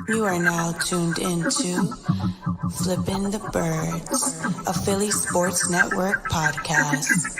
You are now tuned into Flippin the Birds, a Philly Sports Network podcast.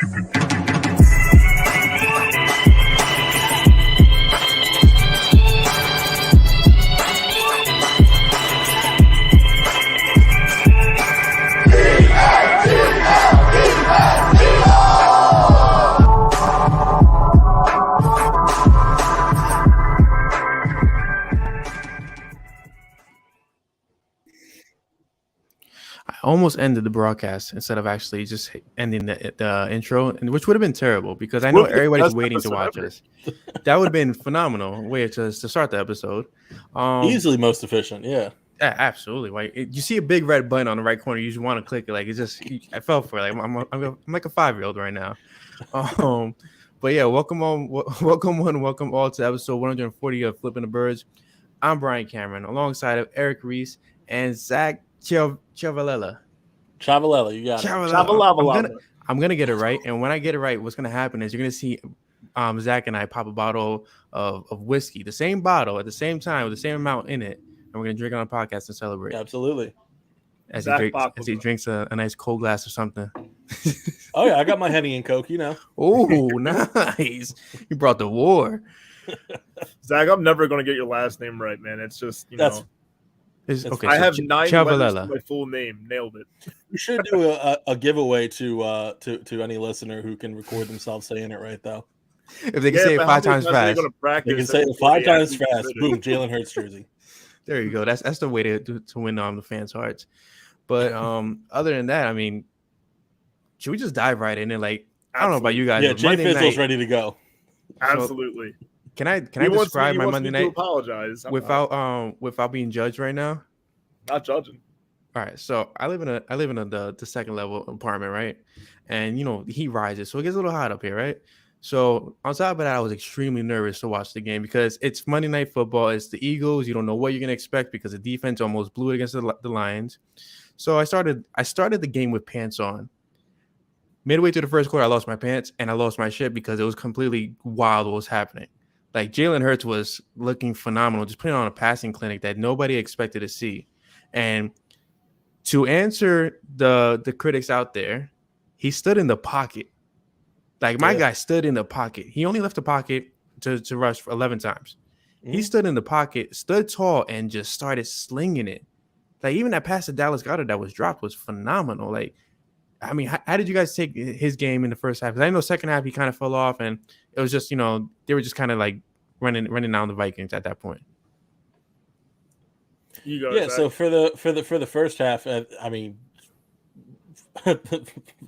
Almost ended the broadcast instead of actually just ending the intro, and which would have been terrible because I know everybody's waiting to watch us. That would have been phenomenal way to start the episode. Easily most efficient, yeah. Yeah, absolutely. Like you see a big red button on the right corner, you just want to click it. Like it's just, I fell for it. Like I'm like a 5-year-old right now. But yeah, welcome all to episode 140 of Flippin the Birds. I'm Brian Cameron, alongside of Eric Reese and Zach Chavalella, you got it. I'm gonna get it right, and when I get it right, what's gonna happen is you're gonna see Zach and I pop a bottle of whiskey, the same bottle at the same time with the same amount in it, and we're gonna drink it on a podcast and celebrate. Absolutely. As he drinks a nice cold glass or something. Oh yeah, I got my Henny and Coke, you know. Oh, nice! You brought the war. Zach, I'm never gonna get your last name right, man. It's just know. Okay, I have 9 letters to my full name. Nailed it. We should do a giveaway to any listener who can record themselves saying it right, though. If they can say it 5 times fast, they can say it 5 times fast. Boom, Jalen Hurts jersey. There you go. That's the way to win the fans' hearts. But other than that, I mean, should we just dive right in it? Like, I don't know about you guys. Yeah, Jay Fizzle's ready to go. Absolutely. Can I describe my Monday night apologize without being judged right now? Not judging. All right, so I live in the second level apartment, right? And the heat rises, so it gets a little hot up here, right? So on top of that, I was extremely nervous to watch the game because it's Monday Night Football. It's the Eagles. You don't know what you're gonna expect because the defense almost blew it against the Lions. So I started the game with pants on. Midway through the first quarter, I lost my pants and I lost my shit because it was completely wild what was happening. Like Jalen Hurts was looking phenomenal, just putting on a passing clinic that nobody expected to see. And to answer the critics out there, he stood in the pocket. Like my guy stood in the pocket. He only left the pocket to rush for 11 times. He stood in the pocket, stood tall, and just started slinging it. Like even that pass to Dallas Goedert that was dropped was phenomenal. Like, I mean, how did you guys take his game in the first half? Because I know second half he kind of fell off, and it was just they were just kind of like running down the Vikings at that point. So for the first half, I mean,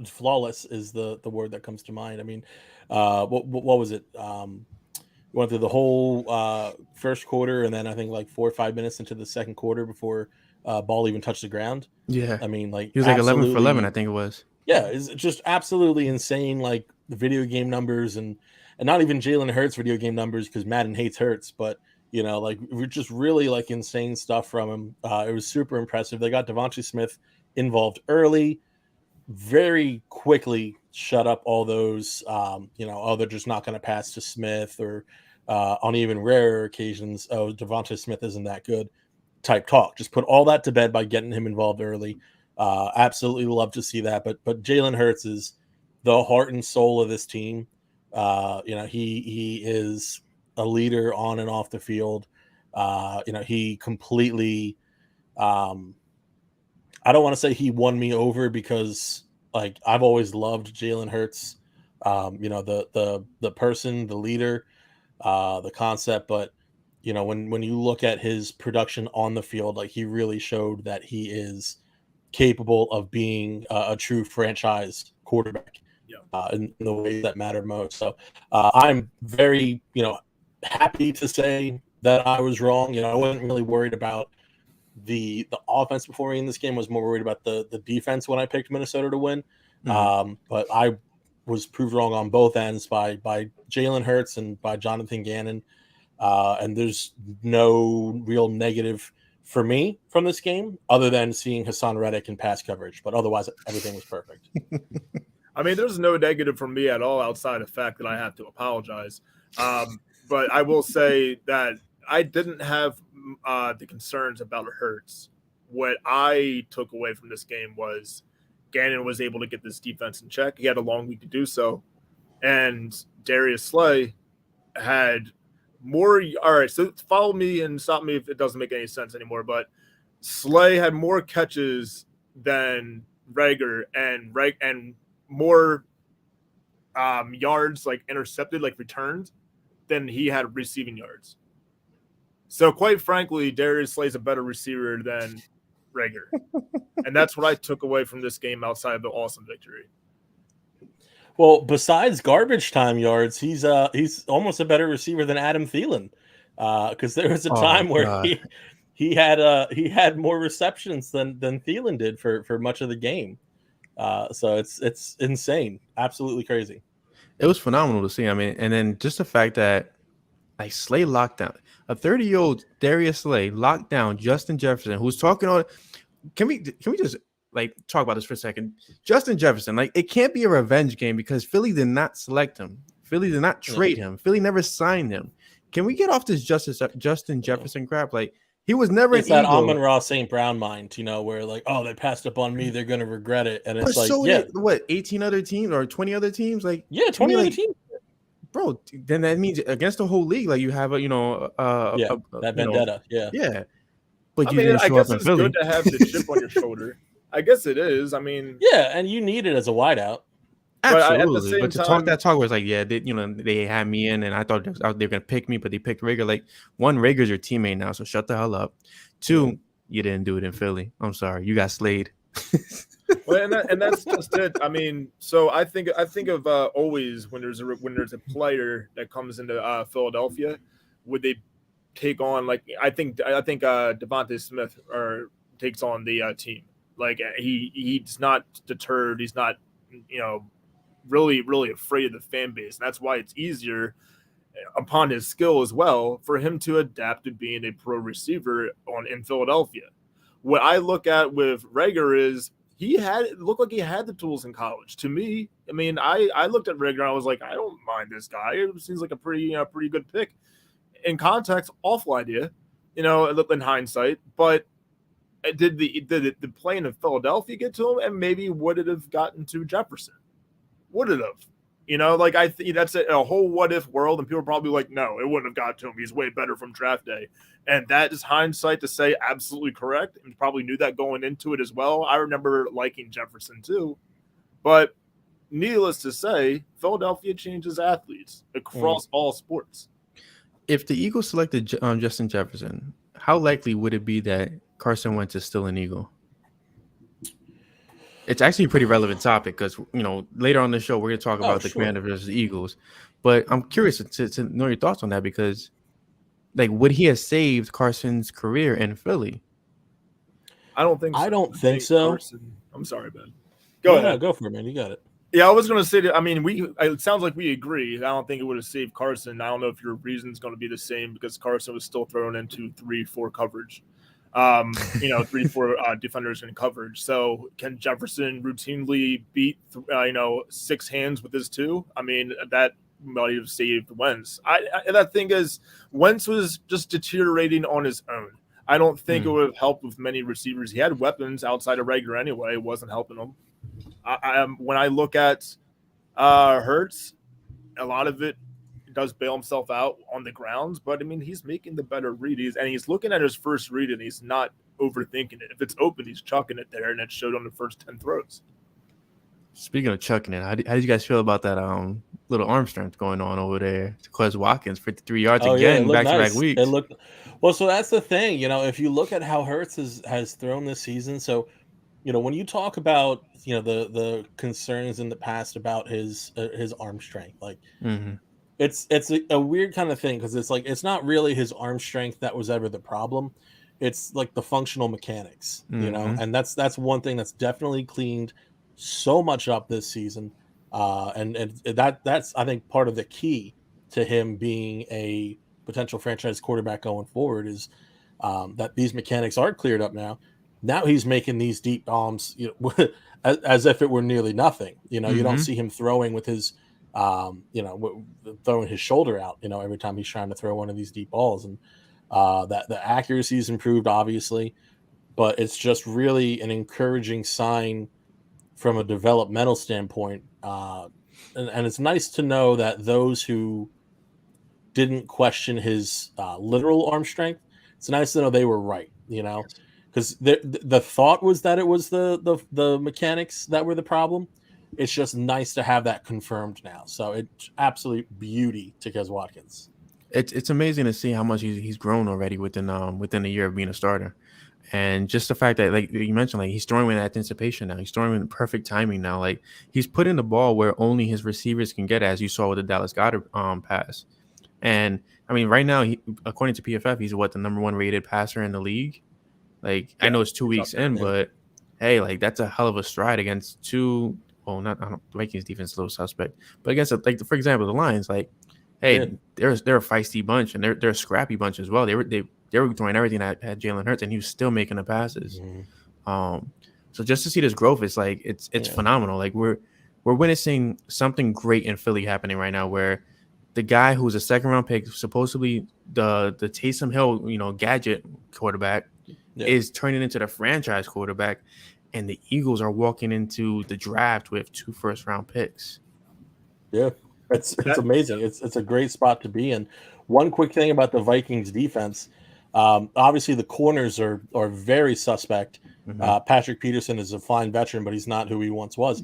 flawless is the word that comes to mind. I mean, what was it? Went through the whole first quarter, and then I think like 4 or 5 minutes into the second quarter before ball even touched the ground. Yeah, I mean, like he was like 11 for 11, I think it was. Yeah, it's just absolutely insane. Like the video game numbers and not even Jalen Hurts video game numbers because Madden hates Hurts, but like we're just really like insane stuff from him. It was super impressive. They got Devontae Smith involved early, very quickly shut up all those, they're just not going to pass to Smith or on even rarer occasions, Devontae Smith isn't that good type talk. Just put all that to bed by getting him involved early. Absolutely love to see that. But Jalen Hurts is the heart and soul of this team. He is a leader on and off the field. He completely, I don't want to say he won me over because like I've always loved Jalen Hurts, the person, the leader, the concept. But, when you look at his production on the field, like he really showed that he is capable of being a true franchise quarterback in the ways that matter most. So I'm very, happy to say that I was wrong. I wasn't really worried about the offense before me in this game. I was more worried about the defense when I picked Minnesota to win. But I was proved wrong on both ends by Jalen Hurts and by Jonathan Gannon. And there's no real negative for me from this game other than seeing Hassan Reddick in pass coverage. But otherwise, everything was perfect. I mean, there's no negative from me at all outside of the fact that I have to apologize. But I will say that I didn't have the concerns about Hurts, what I took away from this game was Gannon was able to get this defense in check. He had a long week to do so. And Darius Slay had more. All right, so follow me and stop me if it doesn't make any sense anymore. But Slay had more catches than Rager and more yards like intercepted, like returned, than he had receiving yards. So quite frankly, Darius Slay's a better receiver than Rager. And that's what I took away from this game outside of the awesome victory. Well, besides garbage time yards, he's almost a better receiver than Adam Thielen, because there was a time where he had more receptions than Thielen did for much of the game. So it's insane, absolutely crazy. It was phenomenal to see. I mean, and then just the fact that like Slay locked down a 30-year-old Darius Slay locked down Justin Jefferson, who's talking on. Can we just like talk about this for a second? Justin Jefferson, like it can't be a revenge game because Philly did not select him. Philly did not trade him. Philly never signed him. Can we get off this Justin Jefferson crap? Like he was never. It's that Amon-Ra St. Brown mind, where like, oh, they passed up on me, they're gonna regret it, and it's what 18 other teams or 20 other teams? Like 20 other teams. Bro, then that means against the whole league, like you have that vendetta, yeah. But I guess it's good to have the chip on your shoulder. I guess it is. I mean, yeah, and you need it as a wideout. Absolutely, but to talk that talk was like, they had me in, and I thought they were gonna pick me, but they picked Rager. Like, one, Rager's your teammate now, so shut the hell up. Two, you didn't do it in Philly. I'm sorry, you got slayed. Well, and that's just it. I mean, so I think of always when there's a player that comes into Philadelphia, would they take on like I think Devontae Smith takes on the team. Like he's not deterred. He's not really afraid of the fan base. And that's why it's easier upon his skill as well for him to adapt to being a pro receiver in Philadelphia. What I look at with Rager is it looked like he had the tools in college. To me, I mean, I looked at Rager and I was like, I don't mind this guy. It seems like a pretty good pick. In context, awful idea, in hindsight. But did the plane of Philadelphia get to him? And maybe would it have gotten to Jefferson? Would it have? Like I think that's a whole what if world, and people are probably like, no, it wouldn't have got to him. He's way better from draft day. And that is hindsight to say absolutely correct. And probably knew that going into it as well. I remember liking Jefferson too. But needless to say, Philadelphia changes athletes across all sports. If the Eagles selected Justin Jefferson, how likely would it be that Carson Wentz is still an Eagle? It's actually a pretty relevant topic because, later on the show, we're going to talk about the Commanders versus the Eagles. But I'm curious to know your thoughts on that because, like, would he have saved Carson's career in Philly? I don't think so. I don't think so. Carson, I'm sorry, Ben. Go ahead. Go for it, man. You got it. Yeah, I was going to say that. I mean, it sounds like we agree. I don't think it would have saved Carson. I don't know if your reason is going to be the same because Carson was still thrown into 3-4 coverage. 3-4 defenders in coverage. So can Jefferson routinely beat, 6 hands with his 2? I mean, that might have saved Wentz. That thing is, Wentz was just deteriorating on his own. I don't think it would have helped with many receivers. He had weapons outside of Rager anyway. It wasn't helping him. When I look at Hurts, a lot of it does bail himself out on the grounds, but I mean, he's making the better read. He's looking at his first read and he's not overthinking it. If it's open, he's chucking it there, and it showed on the first 10 throws. Speaking of chucking it, how did you guys feel about that little arm strength going on over there to Quez Watkins, 53 yards again, back-to-back weeks? It looked well. So that's the thing, if you look at how Hurts has thrown this season. So, when you talk about the concerns in the past about his arm strength, like. Mm-hmm. It's a weird kind of thing because it's like it's not really his arm strength that was ever the problem. It's like the functional mechanics, and that's one thing that's definitely cleaned so much up this season. And that's I think part of the key to him being a potential franchise quarterback going forward is that these mechanics are cleared up now. Now he's making these deep bombs, as if it were nearly nothing. You don't see him throwing with his throwing his shoulder out, every time he's trying to throw one of these deep balls. And That the accuracy's improved, obviously, but it's just really an encouraging sign from a developmental standpoint. And it's nice to know that those who didn't question his literal arm strength, it's nice to know they were right, because the thought was that it was the mechanics that were the problem. It's just nice to have that confirmed now. So it's absolute beauty to Kes Watkins. It's amazing to see how much he's grown already within a year of being a starter. And just the fact that, like you mentioned, like he's throwing with anticipation now. He's throwing with perfect timing now. Like he's putting the ball where only his receivers can get, as you saw with the Dallas Goedert pass. And I mean, right now, according to PFF, he's the number 1 rated passer in the league. Like I know it's 2 weeks in, but hey, like that's a hell of a stride against two. Well, not Vikings defense is a little suspect, but against like for example the Lions, like hey, they're a feisty bunch and they're a scrappy bunch as well. They were throwing everything at Jalen Hurts and he was still making the passes. Mm-hmm. So just to see this growth, it's like it's phenomenal. Like we're witnessing something great in Philly happening right now, where the guy who's a 2nd round pick, supposedly the Taysom Hill, gadget quarterback, is turning into the franchise quarterback, and the Eagles are walking into the draft with 2 first round picks. Yeah, it's amazing. It's a great spot to be in. One quick thing about the Vikings defense. Obviously, the corners are very suspect. Mm-hmm. Patrick Peterson is a fine veteran, but he's not who he once was.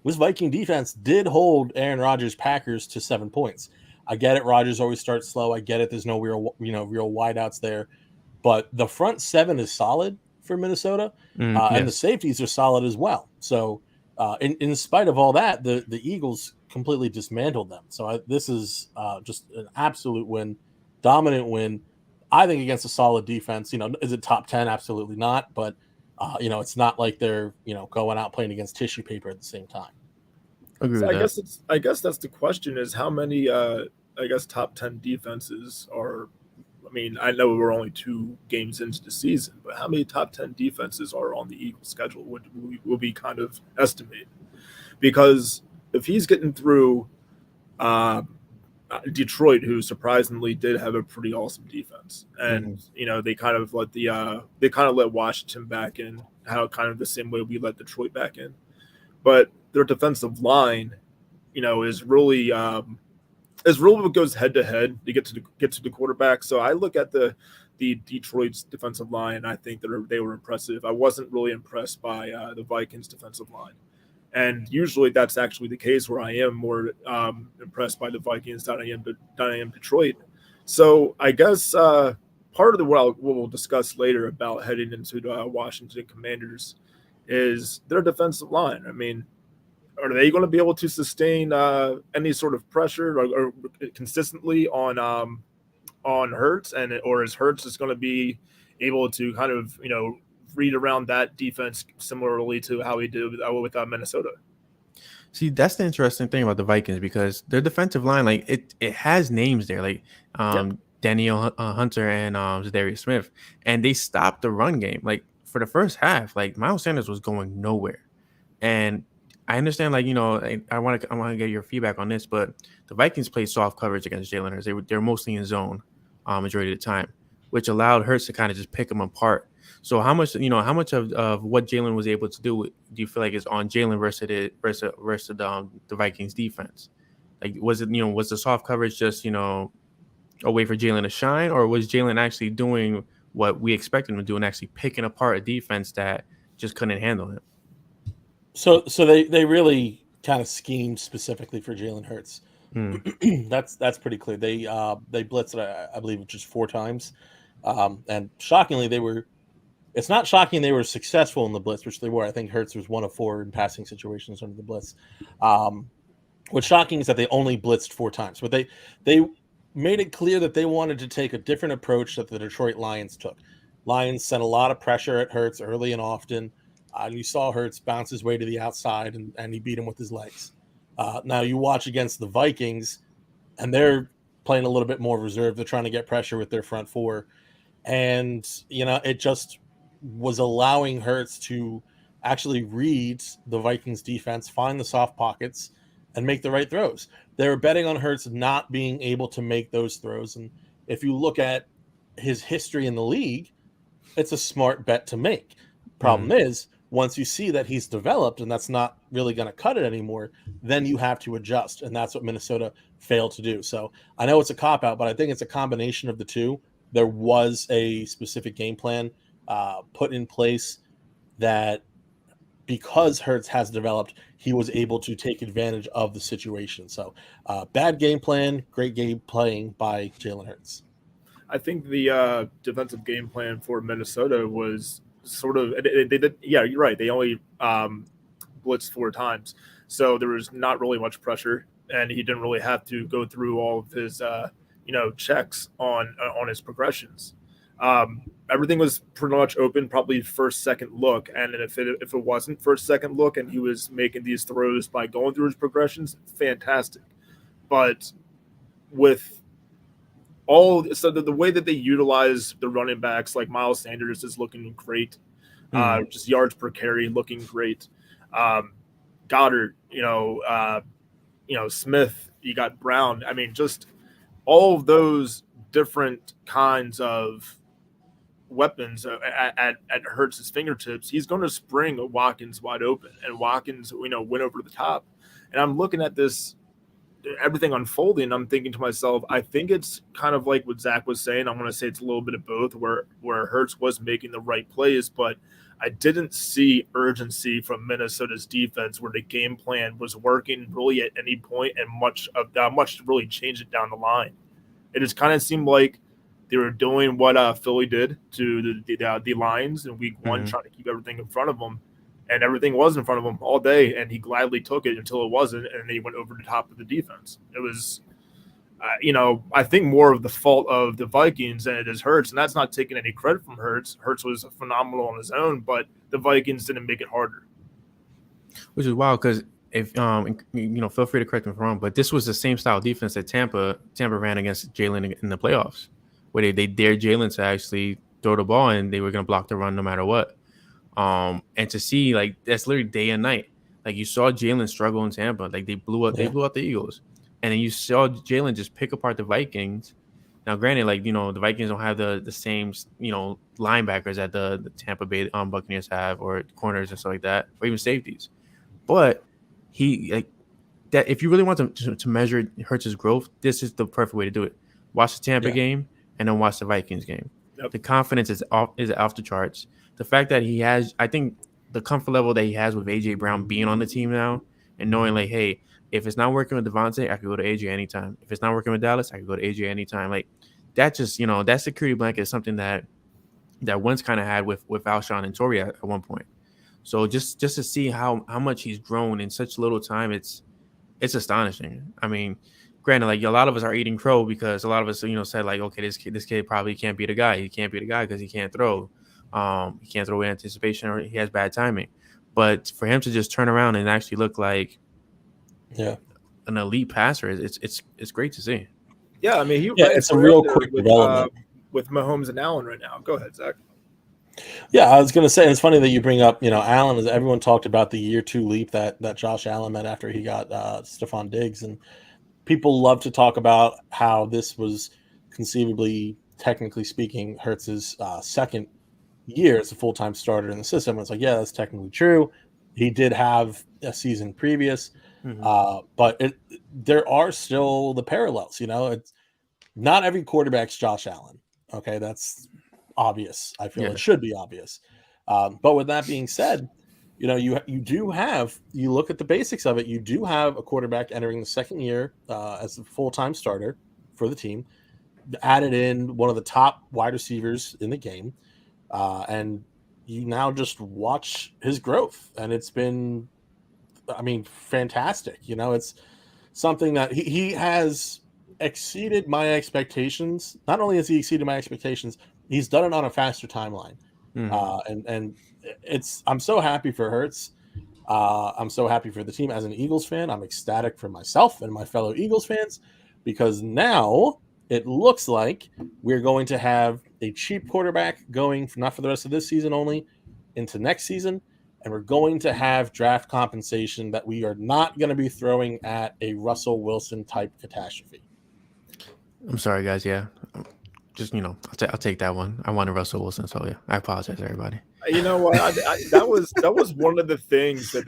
This Viking defense did hold Aaron Rodgers' Packers to 7 points. I get it. Rodgers always starts slow. I get it. There's no real wideouts there, but the front 7 is solid for Minnesota, and the safeties are solid as well. So, in spite of all that, the Eagles completely dismantled them. So this is just an absolute win, dominant win. I think against a solid defense. Is it top 10? Absolutely not. But it's not like they're going out playing against tissue paper at the same time. So I guess that's the question: is how many top 10 defenses are? I mean, I know we're only 2 games into the season, but how many top 10 defenses are on the Eagles schedule will be kind of estimated? Because if he's getting through Detroit, who surprisingly did have a pretty awesome defense, and they kind of let Washington back in, how kind of the same way we let Detroit back in, but their defensive line, is really what goes head to head to get to the quarterback. So I look at the Detroit's defensive line, and I think that they were impressive. I wasn't really impressed by the Vikings defensive line, and usually that's actually the case where I am more impressed by the Vikings than I am Detroit. So I guess part of what we'll discuss later about heading into the Washington Commanders is their defensive line. I mean, are they going to be able to sustain any sort of pressure or consistently on Hurts, or is Hurts just going to be able to kind of read around that defense similarly to how he did with Minnesota? See, that's the interesting thing about the Vikings, because their defensive line, like it has names there, like Daniel Hunter and Zadarius Smith, and they stopped the run game. Like for the first half, like Miles Sanders was going nowhere, and I understand, like, I want to get your feedback on this, but the Vikings played soft coverage against Jalen Hurts. They're mostly in zone majority of the time, which allowed Hurts to kind of just pick them apart. So how much of what Jalen was able to do you feel like is on Jalen versus the Vikings defense? Like, was the soft coverage just a way for Jalen to shine, or was Jalen actually doing what we expected him to do and actually picking apart a defense that just couldn't handle him? So they really kind of schemed specifically for Jalen Hurts. That's pretty clear. They blitzed I believe just 4 times, and shockingly they were. It's not shocking they were successful in the blitz, which they were. I think Hurts was 1 of 4 in passing situations under the blitz. What's shocking is that they only blitzed 4 times, but they made it clear that they wanted to take a different approach that the Detroit Lions took. Lions sent a lot of pressure at Hurts early and often. You saw Hurts bounce his way to the outside, and he beat him with his legs. Now you watch against the Vikings, and they're playing a little bit more reserved. They're trying to get pressure with their front 4. And, it just was allowing Hurts to actually read the Vikings defense, find the soft pockets, and make the right throws. They were betting on Hurts not being able to make those throws. And if you look at his history in the league, it's a smart bet to make. Problem is, once you see that he's developed and that's not really going to cut it anymore, then you have to adjust. And that's what Minnesota failed to do. So I know it's a cop-out, but I think it's a combination of the two. There was a specific game plan put in place that because Hurts has developed, he was able to take advantage of the situation. So bad game plan, great game playing by Jalen Hurts. I think the defensive game plan for Minnesota was sort of they did. Yeah, you're right. They only blitzed 4 times, so there was not really much pressure, and he didn't really have to go through all of his checks on his progressions. Everything was pretty much open, probably first, second look, and then if it wasn't first, second look, and he was making these throws by going through his progressions, fantastic. But with the way that they utilize the running backs, like Miles Sanders is looking great, just yards per carry looking great. Goddard, Smith, you got Brown. I mean, just all of those different kinds of weapons at Hurts' fingertips. He's going to spring Watkins wide open, and Watkins, went over the top. And I'm looking at this, everything unfolding. I'm thinking to myself, I think it's kind of like what Zach was saying. I'm going to say it's a little bit of both, where Hurts was making the right plays, but I didn't see urgency from Minnesota's defense where the game plan was working really at any point, and much to really change it down the line. It just kind of seemed like they were doing what Philly did to the Lions in week 1, trying to keep everything in front of them. And everything was in front of him all day, and he gladly took it until it wasn't, and then he went over the top of the defense. It was, I think more of the fault of the Vikings than it is Hurts, and that's not taking any credit from Hurts. Hurts was phenomenal on his own, but the Vikings didn't make it harder. Which is wild because if feel free to correct me if I'm wrong, but this was the same style defense that Tampa ran against Jalen in the playoffs, where they dared Jalen to actually throw the ball, and they were going to block the run no matter what. And to see that's literally day and night. Like you saw Jalen struggle in Tampa, like they blew out the Eagles, and then you saw Jalen just pick apart the Vikings. Now, granted, the Vikings don't have the same linebackers that the Tampa Bay Buccaneers have, or corners and stuff like that, or even safeties. But that if you really want to measure Hurts' growth, this is the perfect way to do it. Watch the Tampa game and then watch the Vikings game. Yep. The confidence is off the charts. The fact that he has, I think the comfort level that he has with A.J. Brown being on the team now and knowing hey, if it's not working with Devontae, I could go to A.J. anytime. If it's not working with Dallas, I could go to A.J. anytime. That just, that security blanket is something that Wentz kind of had with Alshon and Torrey at one point. So just to see how much he's grown in such little time, it's astonishing. I mean, granted, a lot of us are eating crow because a lot of us, said okay, this kid probably can't be the guy. He can't be the guy because he can't throw. He can't throw in anticipation, or he has bad timing. But for him to just turn around and actually look like an elite passer, it's great to see. Yeah, I mean, it's a real quick development with Mahomes and Allen right now. Go ahead, Zach. Yeah, I was going to say, it's funny that you bring up, Allen. As everyone talked about the year 2 leap that Josh Allen met after he got Stephon Diggs, and people love to talk about how this was conceivably, technically speaking, Hurts' second year as a full-time starter in the system. It's that's technically true. He did have a season previous, but there are still the parallels. It's not every quarterback's Josh Allen. Okay, that's obvious. I feel it should be obvious. But with that being said, you do have, you look at the basics of it, you do have a quarterback entering the second year as a full-time starter for the team, added in one of the top wide receivers in the game. And you now just watch his growth, and it's been, fantastic. It's something that he has exceeded my expectations. Not only has he exceeded my expectations, he's done it on a faster timeline. And I'm so happy for Hurts. I'm so happy for the team. As an Eagles fan, I'm ecstatic for myself and my fellow Eagles fans, because now it looks like we're going to have a cheap quarterback going not for the rest of this season only, into next season. And we're going to have draft compensation that we are not going to be throwing at a Russell Wilson type catastrophe. I'm sorry, guys. Yeah. just I'll take that one. I wanted Russell Wilson, so yeah, I apologize, everybody. You know what? That was one of the things that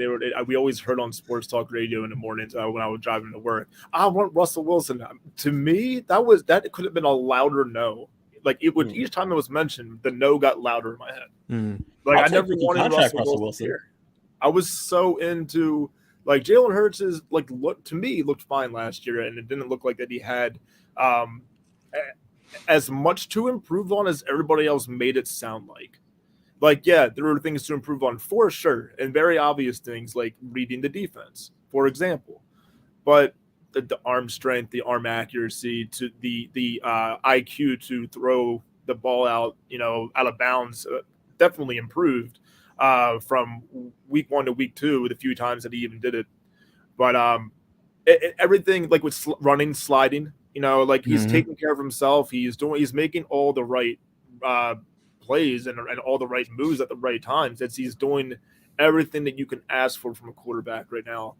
we always heard on sports talk radio in the mornings when I was driving to work. I want Russell Wilson. To me, that could have been a louder no. Like it would each time it was mentioned, the no got louder in my head. Like I never wanted Russell Wilson here. I was so into like Jalen Hurts is like looked fine last year, and it didn't look like that he had as much to improve on as everybody else made it sound like. Like, yeah, there are things to improve on for sure, and very obvious things like reading the defense, for example. But the arm strength, the arm accuracy, to the IQ to throw the ball out, out of bounds, definitely improved from week 1 to week 2, the few times that he even did it. But everything like with running, sliding, like he's taking care of himself. He's making all the right plays and all the right moves at the right times. He's doing everything that you can ask for from a quarterback right now.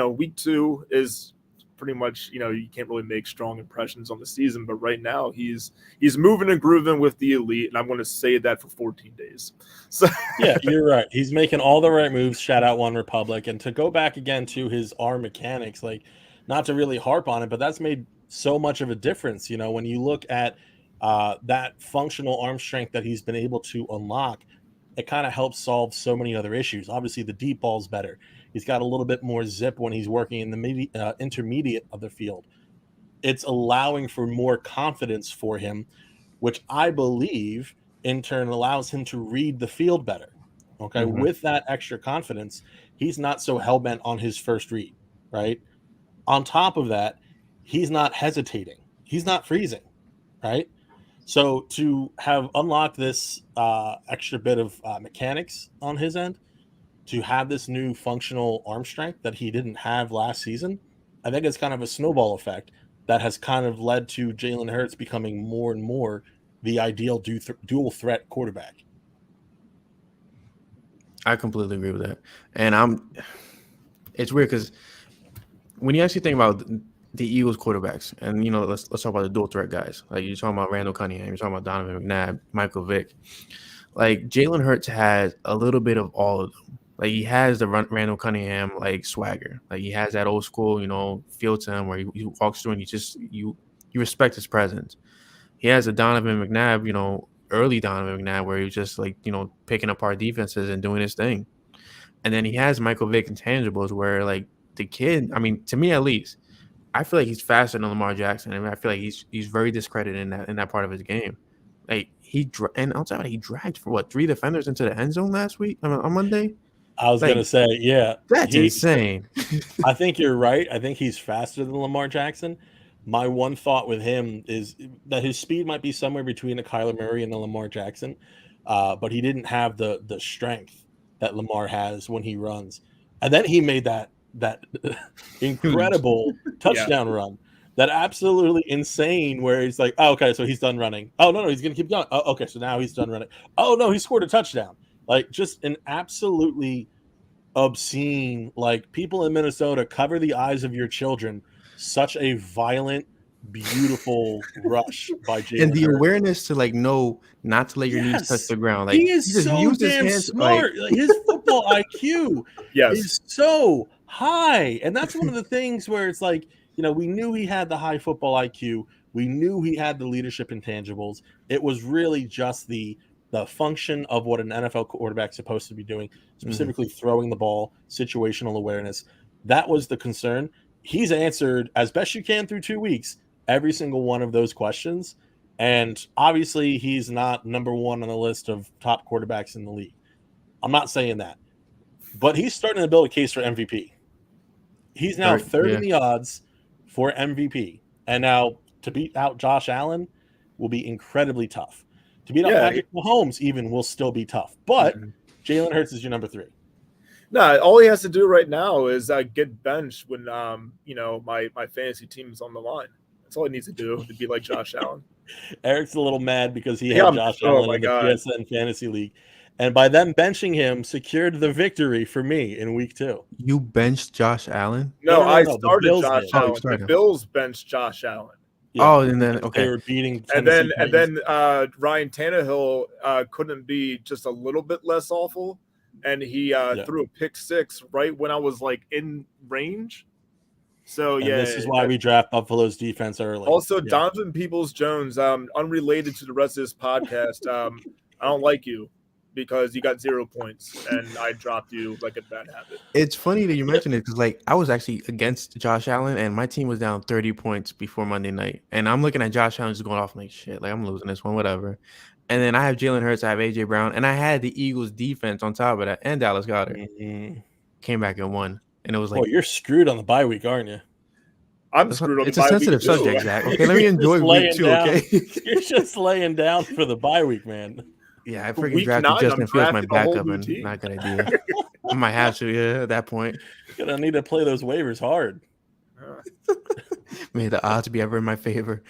Week 2 is pretty much, you can't really make strong impressions on the season, but right now he's moving and grooving with the elite, and I'm going to say that for 14 days. So yeah, you're right. He's making all the right moves. Shout out One Republic. And to go back again to his arm mechanics, like not to really harp on it, but that's made so much of a difference. When you look at that functional arm strength that he's been able to unlock, it kind of helps solve so many other issues. Obviously, the deep ball's better. He's got a little bit more zip when he's working in the intermediate of the field. It's allowing for more confidence for him, which I believe in turn allows him to read the field better. Okay, with that extra confidence, he's not so hell-bent on his first read, right? On top of that, he's not hesitating. He's not freezing, right? So to have unlocked this extra bit of mechanics on his end, to have this new functional arm strength that he didn't have last season, I think it's kind of a snowball effect that has kind of led to Jalen Hurts becoming more and more the ideal dual threat quarterback. I completely agree with that. And it's weird because when you actually think about the Eagles quarterbacks, and let's talk about the dual threat guys. Like you're talking about Randall Cunningham, you're talking about Donovan McNabb, Michael Vick. Like Jalen Hurts has a little bit of all of them. Like he has the Randall Cunningham like swagger. Like he has that old school, feel to him where he walks through and you respect his presence. He has a Donovan McNabb, early Donovan McNabb where he was just like, picking apart defenses and doing his thing. And then he has Michael Vick intangibles where like the kid, I mean, to me at least, I feel like he's faster than Lamar Jackson. I mean, I feel like he's very discredited in that part of his game. Like and outside he dragged for 3 defenders into the end zone last week on Monday. I was gonna say, yeah, that's insane. I think you're right. I think he's faster than Lamar Jackson. My one thought with him is that his speed might be somewhere between a Kyler Murray and a Lamar Jackson, but he didn't have the strength that Lamar has when he runs. And then he made that incredible touchdown run, that absolutely insane where he's like, oh, okay, so he's done running. Oh, no, he's going to keep going. Oh, okay, so now he's done running. Oh, no, he scored a touchdown. Like just an absolutely obscene, like people in Minnesota, cover the eyes of your children. Such a violent, beautiful rush by Jalen and the Hurts. awareness to like know not to let your knees touch the ground. Like he is so damn smart. Like, his football IQ is so high, and that's one of the things where it's like, we knew he had the high football IQ. We knew he had the leadership intangibles. It was really just the function of what an NFL quarterback's supposed to be doing, specifically throwing the ball, situational awareness. That was the concern. He's answered as best you can through 2 weeks every single one of those questions. And obviously he's not number one on the list of top quarterbacks in the league. I'm not saying that. But he's starting to build a case for MVP. He's now third in the odds for MVP. And now to beat out Josh Allen will be incredibly tough. To beat out Patrick Mahomes even will still be tough. But Jalen Hurts is your number 3. No, all he has to do right now is get benched when my fantasy team is on the line. That's all he needs to do to be like Josh Allen. Eric's a little mad because he had Josh Allen in the PSN Fantasy League. And by them benching him, secured the victory for me in week 2. You benched Josh Allen? No, I started Josh Allen. The Bills benched Josh Allen. Oh, and then They were beating and Tennessee then Titans. Ryan Tannehill couldn't be just a little bit less awful, and he threw a pick six right when I was like in range. So And this is why we draft Buffalo's defense early. Also, Donovan Peoples-Jones, unrelated to the rest of this podcast, I don't like you because you got 0 points and I dropped you like a bad habit. It's funny that you mentioned it because, like, I was actually against Josh Allen and my team was down 30 points before Monday night. And I'm looking at Josh Allen just going off like, shit, like, I'm losing this one, whatever. And then I have Jalen Hurts, I have A.J. Brown, and I had the Eagles defense on top of that and Dallas Goedert. Came back and won. And it was like, you're screwed on the bye week, aren't you? I'm screwed on it's the a bye sensitive week too. subject, Zach. Okay, let me enjoy week 2, okay? You're just laying down for the bye week, man. Yeah, I freaking Week drafted 9, Justin I'm Fields my drafting a whole backup, new and team. not a good idea. I might have to, yeah, at that point. You're gonna need to play those waivers hard. May the odds be ever in my favor.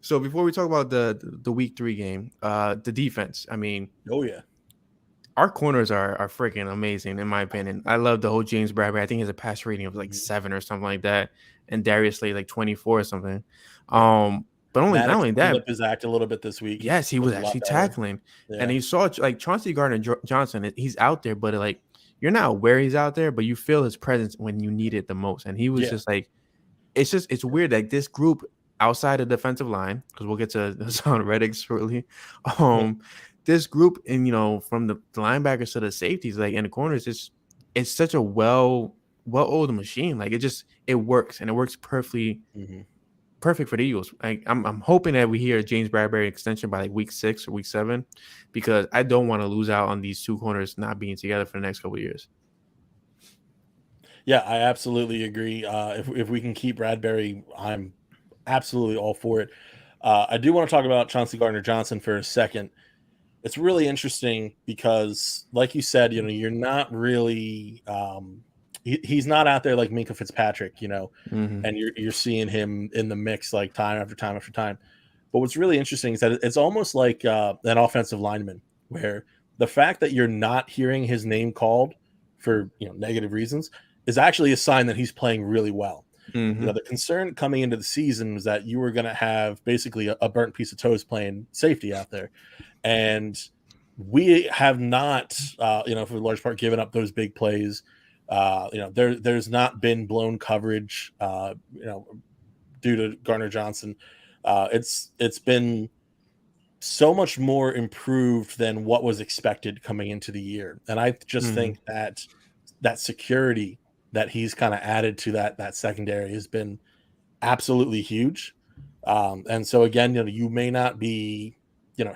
So before we talk about the week 3 game, the defense. I mean, oh yeah, our corners are freaking amazing in my opinion. I love the whole James Bradbury. I think he has a pass rating of like 7 or something like that, and Darius Slade like 24 or something. But not only that, his act a little bit this week. Yes, he was actually tackling, and you saw like Chauncey Gardner-Johnson. He's out there, but like you're not aware he's out there, but you feel his presence when you need it the most. And he was just like, it's weird that this group outside of defensive line, because we'll get to this on Reddick shortly. This group, and from the linebackers to the safeties, like in the corners, it's such a well-oiled machine. Like it works, and it works perfectly. Perfect for the Eagles. I'm hoping that we hear a James Bradbury extension by like week 6 or week 7, because I don't want to lose out on these 2 corners not being together for the next couple of years. Yeah, I absolutely agree. If we can keep Bradbury, I'm absolutely all for it. I do want to talk about Chauncey Gardner-Johnson for a second. It's really interesting because, like you said, you're not really he's not out there like Minkah Fitzpatrick, and you're seeing him in the mix like time after time after time. But what's really interesting is that it's almost like an offensive lineman, where the fact that you're not hearing his name called for negative reasons is actually a sign that he's playing really well. The concern coming into the season was that you were going to have basically a burnt piece of toast playing safety out there, and we have not, for the large part, given up those big plays. There's not been blown coverage, due to Gardner-Johnson. It's been so much more improved than what was expected coming into the year, and I just think that security that he's kind of added to that secondary has been absolutely huge. And so again, you may not be,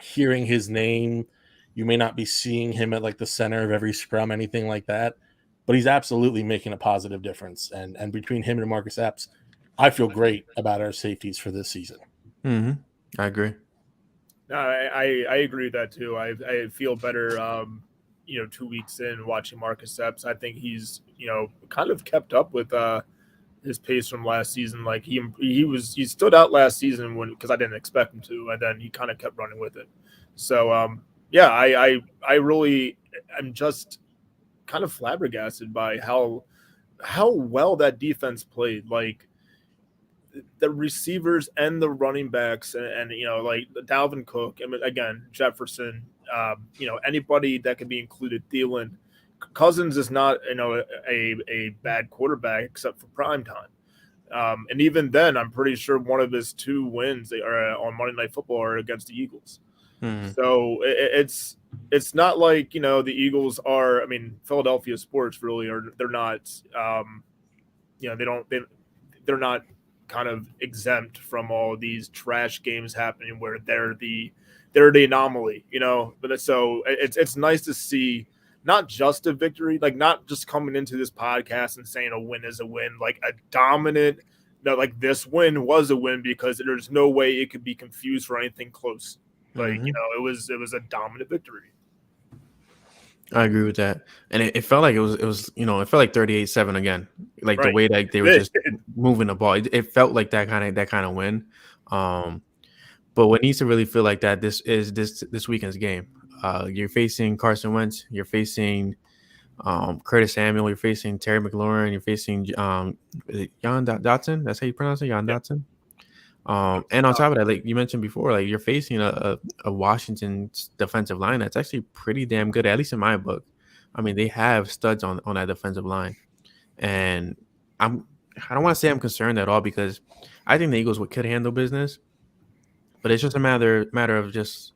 hearing his name, you may not be seeing him at like the center of every scrum, anything like that. But he's absolutely making a positive difference. And between him and Marcus Epps, I feel great about our safeties for this season. I agree. No, I agree with that too. I feel better, 2 weeks in watching Marcus Epps. I think he's, kind of kept up with his pace from last season. Like he stood out last season because I didn't expect him to, and then he kind of kept running with it. So I really am just kind of flabbergasted by how well that defense played. Like the receivers and the running backs and like Dalvin Cook, and again Jefferson, anybody that can be included, Thielen. Cousins is not a bad quarterback except for prime time, and even then I'm pretty sure one of his 2 wins on Monday Night Football are against the Eagles. So it's not like the Eagles are. I mean, Philadelphia sports really are. They're not. They're not kind of exempt from all these trash games happening where they're the anomaly. But so it's nice to see not just a victory, like not just coming into this podcast and saying a win is a win, like a dominant. Like this win was a win because there's no way it could be confused for anything close. Like it was a dominant victory. I agree with that, and it felt like it was it felt like 38-7 again, like the way that they were just moving the ball. It felt like that kind of win. But what needs to really feel like that this weekend's game. You're facing Carson Wentz, you're facing Curtis Samuel, you're facing Terry McLaurin, you're facing is it Jan Dotson. That's how you pronounce it, Jan Dotson. And on top of that, like you mentioned before, like you're facing a Washington defensive line that's actually pretty damn good, at least in my book. I mean, they have studs on that defensive line, and I don't want to say I'm concerned at all because I think the Eagles could handle business, but it's just a matter of just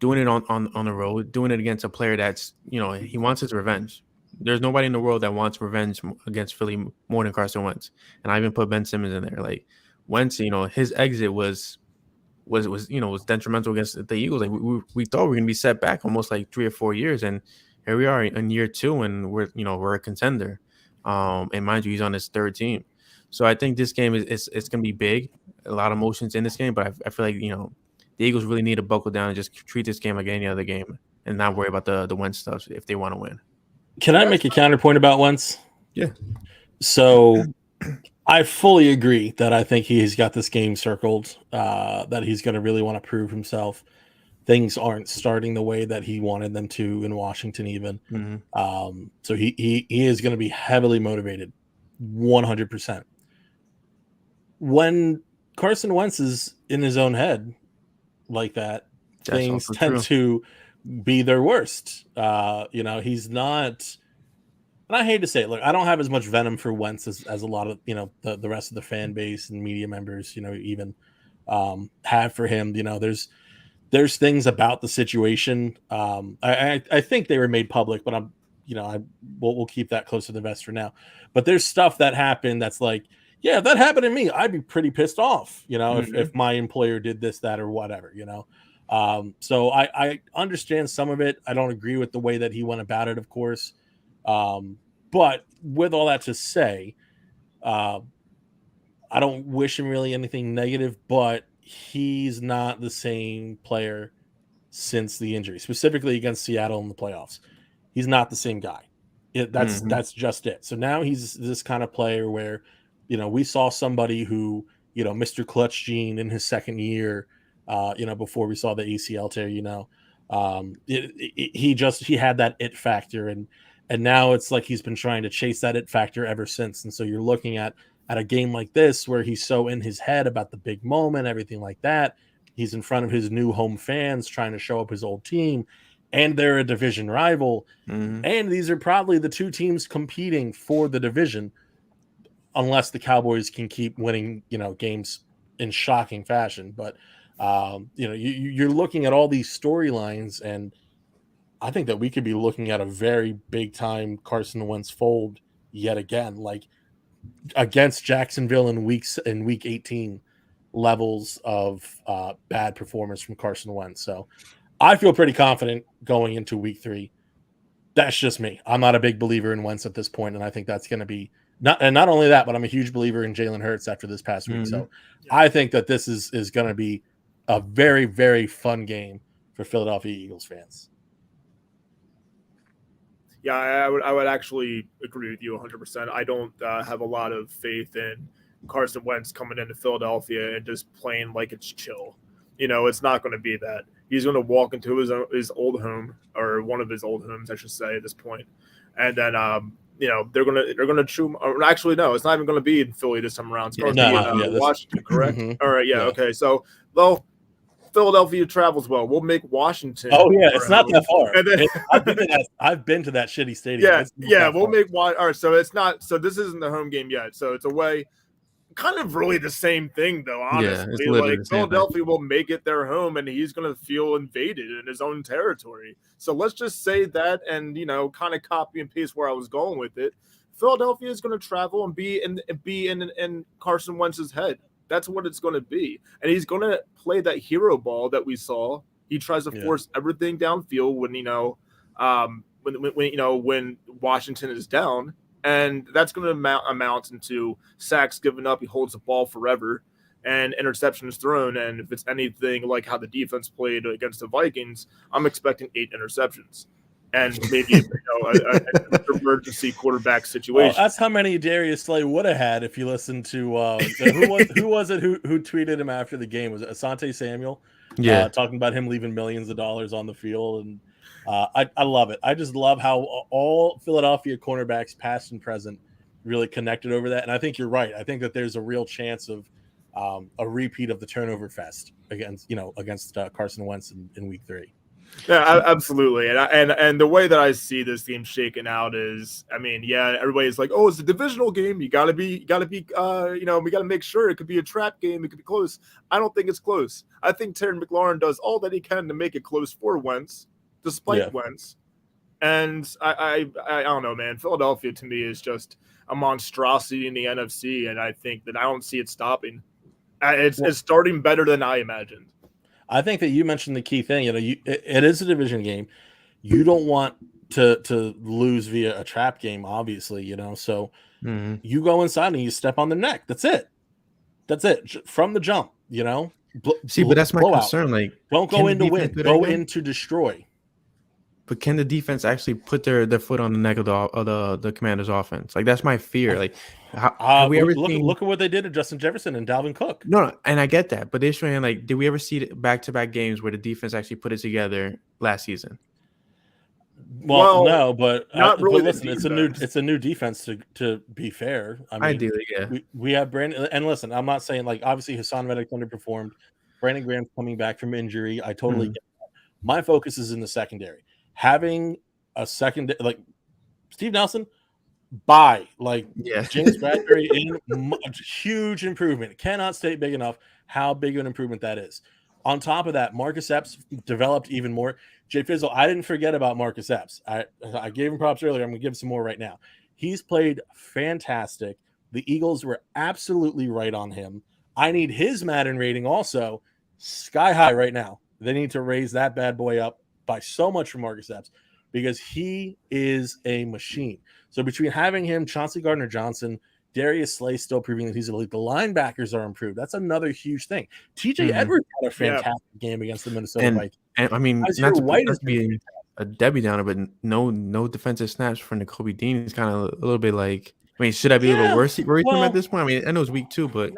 doing it on the road, doing it against a player that's he wants his revenge. There's nobody in the world that wants revenge against Philly more than Carson Wentz, and I even put Ben Simmons in there. Like Wentz, his exit was detrimental against the Eagles. Like we thought we were gonna be set back almost like 3 or 4 years, and here we are in year 2, and we're a contender. And mind you, he's on his 3rd team, so I think this game is it's gonna be big. A lot of emotions in this game, but I feel like the Eagles really need to buckle down and just treat this game like any other game, and not worry about the Wentz stuff if they want to win. Can I make a counterpoint about Wentz? Yeah. So I fully agree that I think he's got this game circled, that he's going to really want to prove himself. Things aren't starting the way that he wanted them to in Washington even. Mm-hmm. So he is going to be heavily motivated, 100%. When Carson Wentz is in his own head like that, things tend to be their worst. He's not, and I hate to say it, look, I don't have as much venom for Wentz as a lot of the rest of the fan base and media members even have for him. There's things about the situation. I think they were made public, but we'll keep that close to the vest for now. But there's stuff that happened that's like, yeah, if that happened to me, I'd be pretty pissed off, Mm-hmm. if my employer did this, that, or whatever, So I understand some of it. I don't agree with the way that he went about it, of course. But with all that to say, I don't wish him really anything negative, but he's not the same player since the injury, specifically against Seattle in the playoffs. He's not the same guy. That's just it. So now he's this kind of player where, we saw somebody who, Mr. Clutch Gene in his 2nd year, before we saw the ACL tear, he had that it factor, and now it's like he's been trying to chase that it factor ever since. And so you're looking at a game like this where he's so in his head about the big moment, everything like that. He's in front of his new home fans trying to show up his old team, and they're a division rival. Mm-hmm. And these are probably the 2 teams competing for the division, unless the Cowboys can keep winning, games in shocking fashion. But, you're looking at all these storylines, and I think that we could be looking at a very big time Carson Wentz fold yet again, like against Jacksonville in week 18 levels of bad performance from Carson Wentz. So I feel pretty confident going into week 3. That's just me. I'm not a big believer in Wentz at this point, and I think that's going to be not only that, but I'm a huge believer in Jalen Hurts after this past week. Mm-hmm. So I think that this is going to be a very, very fun game for Philadelphia Eagles fans. Yeah, I would actually agree with you 100%. I don't have a lot of faith in Carson Wentz coming into Philadelphia and just playing like it's chill. It's not going to be that. He's going to walk into his old home, or one of his old homes, I should say, at this point, and then they're gonna chew. Or actually, no, it's not even going to be in Philly this time around. It's going to be in Washington, correct? Mm-hmm. All right, yeah, okay. So, well, Philadelphia travels well. We'll make Washington. Oh yeah, it's not that far. And then, I've been to that shitty stadium. Yeah, we'll make one. All right, so it's not. So this isn't the home game yet. So it's away. Kind of really the same thing, though. Honestly, like Philadelphia will make it their home, and he's going to feel invaded in his own territory. So let's just say that, and kind of copy and paste where I was going with it. Philadelphia is going to travel and be in Carson Wentz's head. That's what it's going to be, and he's going to play that hero ball that we saw. He tries to force everything downfield when Washington is down. And that's going to amount into sacks given up. He holds the ball forever, and interceptions thrown. And if it's anything like how the defense played against the Vikings, I'm expecting 8 interceptions, and maybe an emergency quarterback situation. Well, that's how many Darius Slay would have had if you listened to who was it who tweeted him after the game? Was it Asante Samuel? Yeah, talking about him leaving millions of dollars on the field. And I love it. I just love how all Philadelphia cornerbacks, past and present, really connected over that. And I think you're right. I think that there's a real chance of a repeat of the turnover fest against Carson Wentz in week 3. Yeah, absolutely. And the way that I see this game shaken out is, I mean, yeah, everybody's like, oh, it's a divisional game. You gotta be, we gotta make sure it could be a trap game. It could be close. I don't think it's close. I think Terry McLaurin does all that he can to make it close for Wentz, despite Wentz. And I don't know, man. Philadelphia to me is just a monstrosity in the NFC, and I think that I don't see it stopping. It's starting better than I imagined. I think that you mentioned the key thing. It is a division game. You don't want to lose via a trap game, obviously. So you go inside and you step on the neck. That's it. From the jump. But that's my concern. Like, don't go in to win. Go in to destroy. But can the defense actually put their foot on the neck of the Commanders' offense? Like, that's my fear. Like, have we ever seen? Look at what they did to Justin Jefferson and Dalvin Cook. No, and I get that, but they're showing, like, did we ever see back-to-back games where the defense actually put it together last season? Well, no, but not really. But listen, it's a new defense. To be fair, I mean, ideally, yeah. We have Brandon, and listen, I'm not saying, like, obviously Hassan Reddick underperformed. Brandon Graham's coming back from injury. I totally get that. My focus is in the secondary. Having a second, like Steve Nelson, James Bradbury in huge improvement. Cannot state big enough how big of an improvement that is. On top of that, Marcus Epps developed even more. Jay Fizzle, I didn't forget about Marcus Epps. I gave him props earlier. I'm going to give some more right now. He's played fantastic. The Eagles were absolutely right on him. I need his Madden rating also sky high right now. They need to raise that bad boy up by so much for Marcus Epps because he is a machine. So between having him, Chauncey Gardner-Johnson, Darius Slay still proving that he's elite, the linebackers are improved. That's another huge thing. TJ Edwards had a fantastic game against the Minnesota Vikings. And I mean, not to be a Debbie Downer, but no defensive snaps for Nakobe Dean is kind of a little bit like, I mean, should I be a little worried at this point? I mean, I know it's week 2, but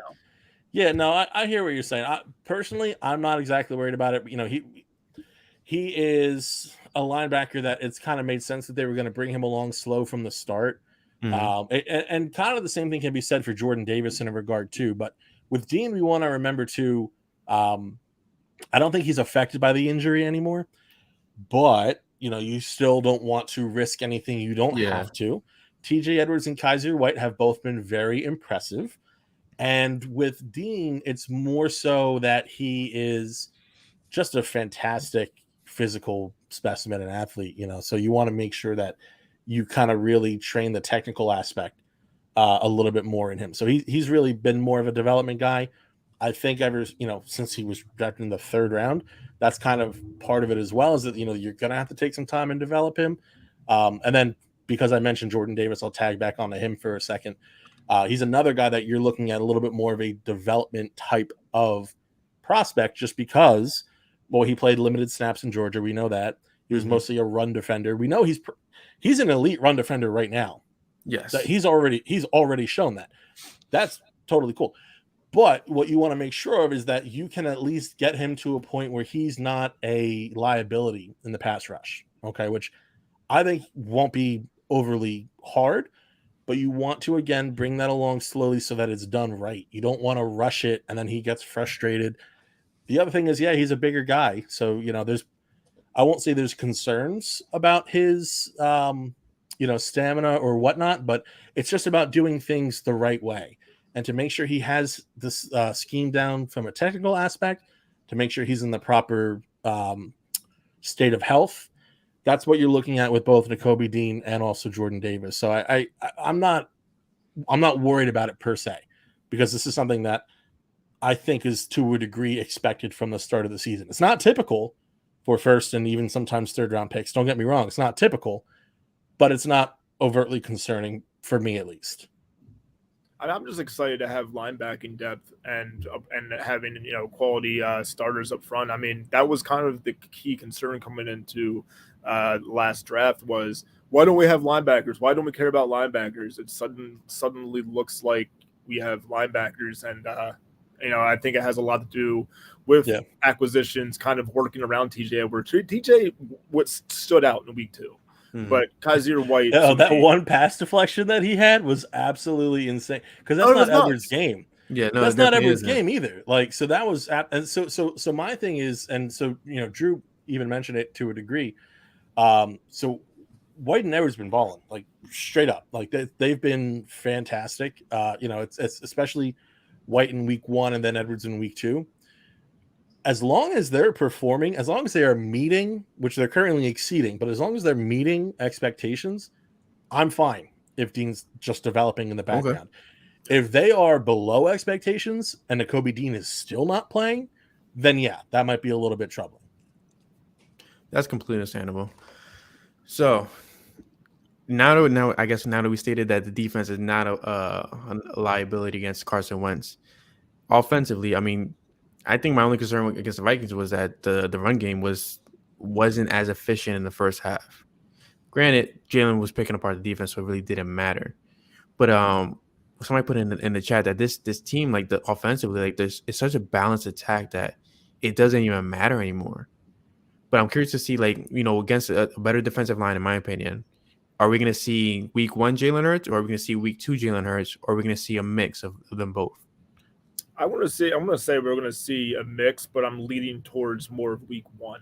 yeah, no, I hear what you're saying. Personally, I'm not exactly worried about it. He is a linebacker that it's kind of made sense that they were going to bring him along slow from the start. And kind of the same thing can be said for Jordan Davis in a regard too. But with Dean, we want to remember too, I don't think he's affected by the injury anymore. But, you still don't want to risk anything you don't have to. TJ Edwards and Kaiser White have both been very impressive. And with Dean, it's more so that he is just a fantastic physical specimen and athlete, so you want to make sure that you kind of really train the technical aspect a little bit more in him. So he's really been more of a development guy. I think since he was drafted in the 3rd round, that's kind of part of it as well, is that, you're going to have to take some time and develop him. And then because I mentioned Jordan Davis, I'll tag back onto him for a second. He's another guy that you're looking at a little bit more of a development type of prospect just because, he played limited snaps in Georgia. We know that. He was mostly a run defender. We know he's an elite run defender right now. Yes. That he's already shown that. That's totally cool. But what you want to make sure of is that you can at least get him to a point where he's not a liability in the pass rush. Okay, which I think won't be overly hard, but you want to, again, bring that along slowly so that it's done right. You don't want to rush it and then he gets frustrated. The other thing is, he's a bigger guy. So, I won't say there's concerns about his, stamina or whatnot, but it's just about doing things the right way and to make sure he has this scheme down from a technical aspect, to make sure he's in the proper state of health. That's what you're looking at with both Nakobe Dean and also Jordan Davis. So I'm not worried about it per se, because this is something that I think is to a degree expected from the start of the season. It's not typical for first and even sometimes 3rd round picks. Don't get me wrong. It's not typical, but it's not overtly concerning for me, at least. I'm just excited to have linebacking depth and having, quality starters up front. I mean, that was kind of the key concern coming into last draft was, why don't we have linebackers? Why don't we care about linebackers? It suddenly looks like we have linebackers, and I think it has a lot to do with acquisitions kind of working around TJ Edwards. TJ stood out in week 2. But Kaiser White, that one pass deflection that he had was absolutely insane, because that's not Edwards' game. Yeah, no, That's it not definitely Edwards' isn't. game either. Like, so that was, and so my thing is, and so Drew even mentioned it to a degree. So White and Edwards been balling like straight up, like they've been fantastic. It's especially White in week 1 and then Edwards in week 2. As long as they're performing, as long as they are meeting, which they're currently exceeding, but as long as they're meeting expectations, I'm fine if Dean's just developing in the Okay. background. If they are below expectations and Nakobe Dean is still not playing, then yeah, that might be a little bit troubling. That's completely understandable. So now that we stated that the defense is not a liability against Carson Wentz, offensively, I mean, I think my only concern against the Vikings was that the run game wasn't as efficient in the first half. Granted, Jalen was picking apart the defense, so it really didn't matter. But somebody put in the chat that this team, like the offensively, like it's such a balanced attack that it doesn't even matter anymore. But I'm curious to see, like, against a better defensive line, in my opinion, are we going to see week 1 Jalen Hurts, or are we going to see week 2 Jalen Hurts, or are we going to see a mix of them both? I'm going to say we're going to see a mix, but I'm leaning towards more of week 1.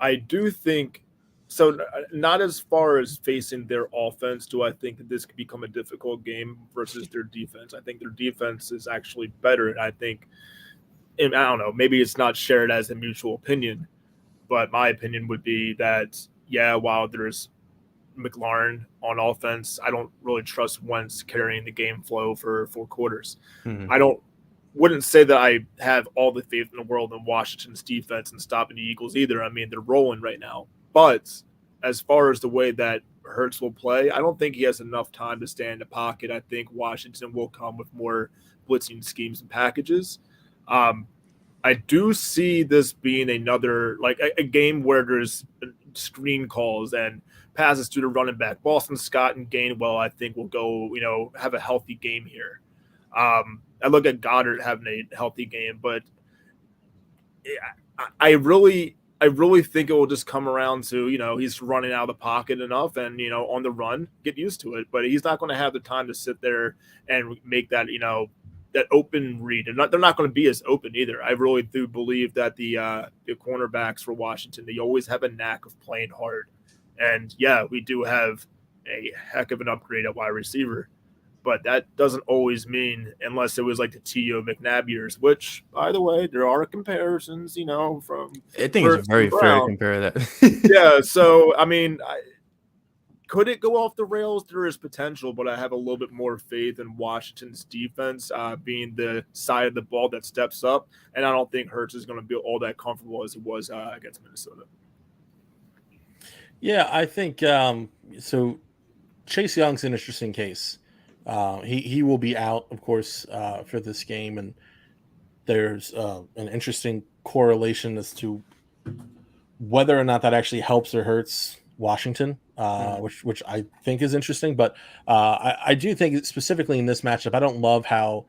I do think so. Not as far as facing their offense, do I think that this could become a difficult game versus their defense. I think their defense is actually better, and I think, and I don't know, maybe it's not shared as a mutual opinion, but my opinion would be that, yeah, while there's McLaurin on offense, I don't really trust Wentz carrying the game flow for 4 quarters. Mm-hmm. I wouldn't say that I have all the faith in the world in Washington's defense and stopping the Eagles either. I mean, they're rolling right now. But as far as the way that Hurts will play, I don't think he has enough time to stay in the pocket. I think Washington will come with more blitzing schemes and packages. I do see this being another, like a game where there's screen calls and passes to the running back. Boston Scott and Gainwell, I think, will go, have a healthy game here. I look at Goddard having a healthy game, but I really think it will just come around to, he's running out of the pocket enough and, on the run, get used to it. But he's not going to have the time to sit there and make that, that open read. And they're not going to be as open either. I really do believe that the cornerbacks for Washington, they always have a knack of playing hard. And, yeah, we do have a heck of an upgrade at wide receiver. But that doesn't always mean, unless it was like the T.O. McNabb years, which, by the way, there are comparisons, from. I think it's very fair to compare that. Yeah, so, I mean, could it go off the rails? There is potential, but I have a little bit more faith in Washington's defense being the side of the ball that steps up, and I don't think Hurts is going to be all that comfortable as he was against Minnesota. Yeah, I think so. Chase Young's an interesting case. He will be out, of course, for this game, and there's an interesting correlation as to whether or not that actually helps or hurts Washington, which I think is interesting. But I do think specifically in this matchup, I don't love how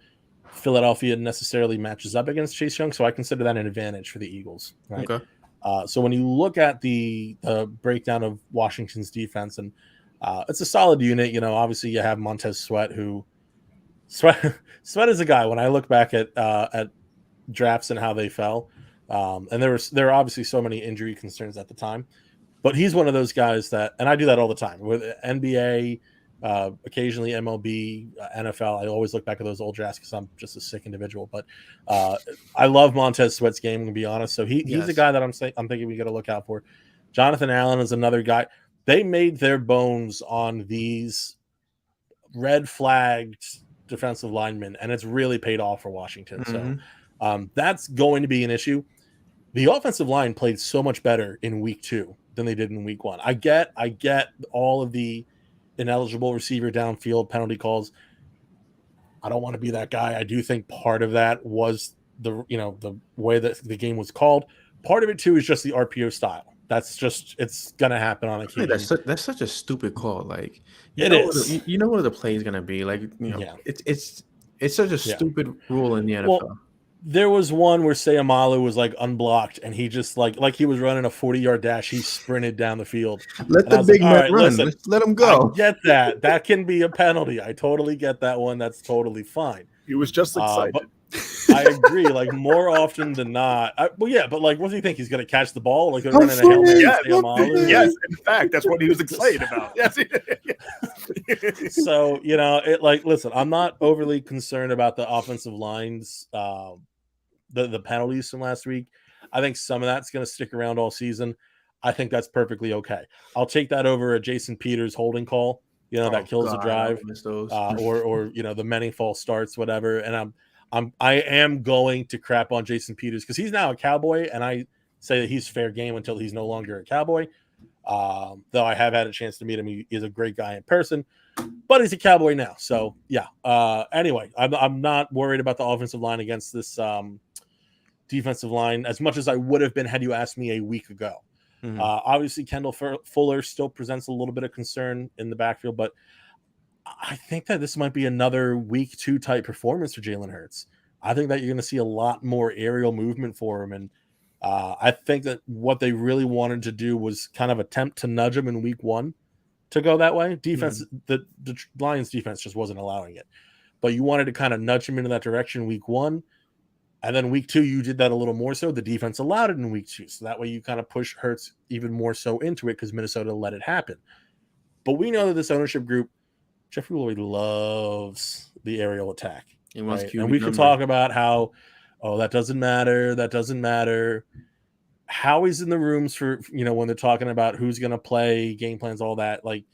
Philadelphia necessarily matches up against Chase Young, so I consider that an advantage for the Eagles. Right? Okay. So when you look at the breakdown of Washington's defense, and it's a solid unit. Obviously you have Montez Sweat, who Sweat is a guy. When I look back at drafts and how they fell, and there were obviously so many injury concerns at the time, but he's one of those guys that, and I do that all the time with NBA, occasionally MLB, NFL. I always look back at those old drafts because I'm just a sick individual. But I love Montez Sweat's game, to be honest. So he's a guy that I'm thinking we got to look out for. Jonathan Allen is another guy. They made their bones on these red flagged defensive linemen, and it's really paid off for Washington. Mm-hmm. So that's going to be an issue. The offensive line played so much better in week 2 than they did in week 1. I get all of the ineligible receiver downfield penalty calls. I don't want to be that guy. I do think part of that was the way that the game was called. Part of it too is just the RPO style. That's just, it's gonna happen on occasion. That's such a stupid call. Like it is. You know what the play is gonna be. Like it's such a stupid rule in the NFL. Well, there was one where Sayamalu was like unblocked, and he just like he was running a 40-yard dash. He sprinted down the field. Let the big man run. Let him go. I get that. That can be a penalty. I totally get that one. That's totally fine. He was just excited. But I agree. Like more often than not, but like, what do you think? He's going to catch the ball? Like running a Hail Mary? Yes, in fact, that's what he was excited about. Yes. So listen, I'm not overly concerned about the offensive lines, the penalties from last week. I think some of that's going to stick around all season. I think that's perfectly okay. I'll take that over a Jason Peters holding call. That kills the drive, or the many false starts, whatever. And I am going to crap on Jason Peters because he's now a Cowboy, and I say that he's fair game until he's no longer a Cowboy. Though I have had a chance to meet him, he is a great guy in person, but he's a Cowboy now. So yeah. Anyway, I'm not worried about the offensive line against this defensive line as much as I would have been had you asked me a week ago. Mm-hmm. Obviously, Kendall Fuller still presents a little bit of concern in the backfield, but I think that this might be another week 2 type performance for Jalen Hurts. I think that you're going to see a lot more aerial movement for him. And I think that what they really wanted to do was kind of attempt to nudge him in week 1 to go that way. Defense, the Lions defense just wasn't allowing it, but you wanted to kind of nudge him into that direction week 1. And then week 2, you did that a little more so. The defense allowed it in week 2. So that way you kind of push Hurts even more so into it because Minnesota let it happen. But we know that this ownership group, Jeffrey Lurie, loves the aerial attack. Right? And we can talk about how, that doesn't matter. That doesn't matter. Howie's in the rooms for, when they're talking about who's going to play, game plans, all that. Like,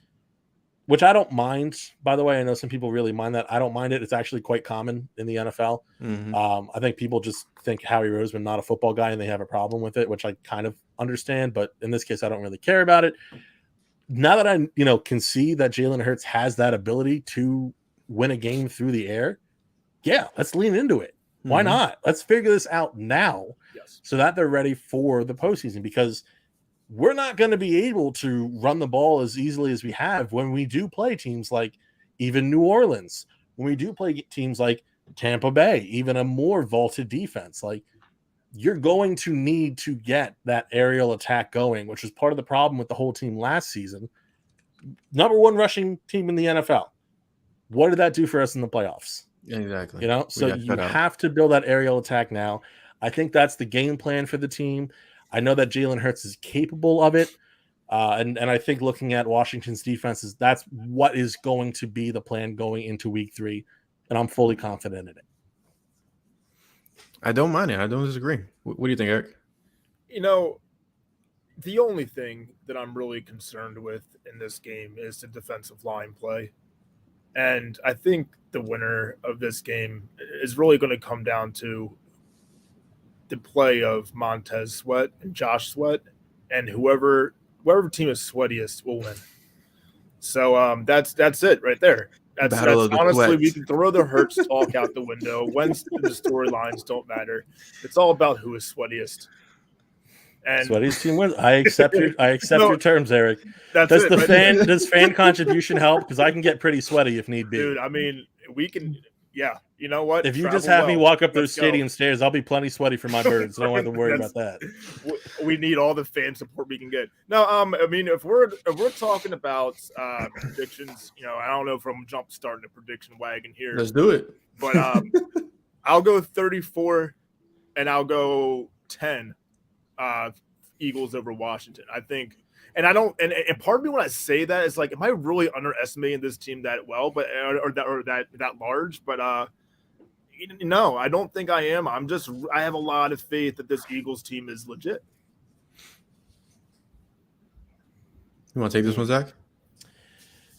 which I don't mind, by the way. I know some people really mind that. I don't mind it. It's actually quite common in the NFL. Mm-hmm. I think people just think Howie Roseman not a football guy and they have a problem with it, which I kind of understand. But in this case, I don't really care about it. Now that I, can see that Jalen Hurts has that ability to win a game through the air, yeah, let's lean into it. Why not? Let's figure this out now so that they're ready for the postseason, because we're not going to be able to run the ball as easily as we have when we do play teams like even New Orleans, when we do play teams like Tampa Bay, even a more vaulted defense. Like, you're going to need to get that aerial attack going, which was part of the problem with the whole team last season. Number 1 rushing team in the NFL. What did that do for us in the playoffs? Exactly. So you have to build that aerial attack now. I think that's the game plan for the team. I know that Jalen Hurts is capable of it. And I think looking at Washington's defenses, that's what is going to be the plan going into week 3. And I'm fully confident in it. I don't mind it. I don't disagree. What do you think, Eric? The only thing that I'm really concerned with in this game is the defensive line play. And I think the winner of this game is really going to come down to the play of Montez Sweat and Josh Sweat, and whoever team is sweatiest will win. So that's it right there. That's honestly, we can throw the Hurts talk out the window. The storylines don't matter. It's all about who is sweatiest. And sweatiest team wins. I accept your terms, Eric. Does fan contribution help? Because I can get pretty sweaty if need be. Dude, I mean, we can. Yeah, you know what? If you just have me walk up those stadium stairs, I'll be plenty sweaty for my birds. Don't have to worry about that. We need all the fan support we can get. No, I mean, if we're talking about predictions, I don't know if I'm jump starting a prediction wagon here. Let's do it. But I'll go 34, and I'll go 10. Eagles over Washington. I think. And I don't, and part of me when I say that is like, am I really underestimating this team that well, but or that large? But no, I don't think I am. I have a lot of faith that this Eagles team is legit. You want to take this one, Zach?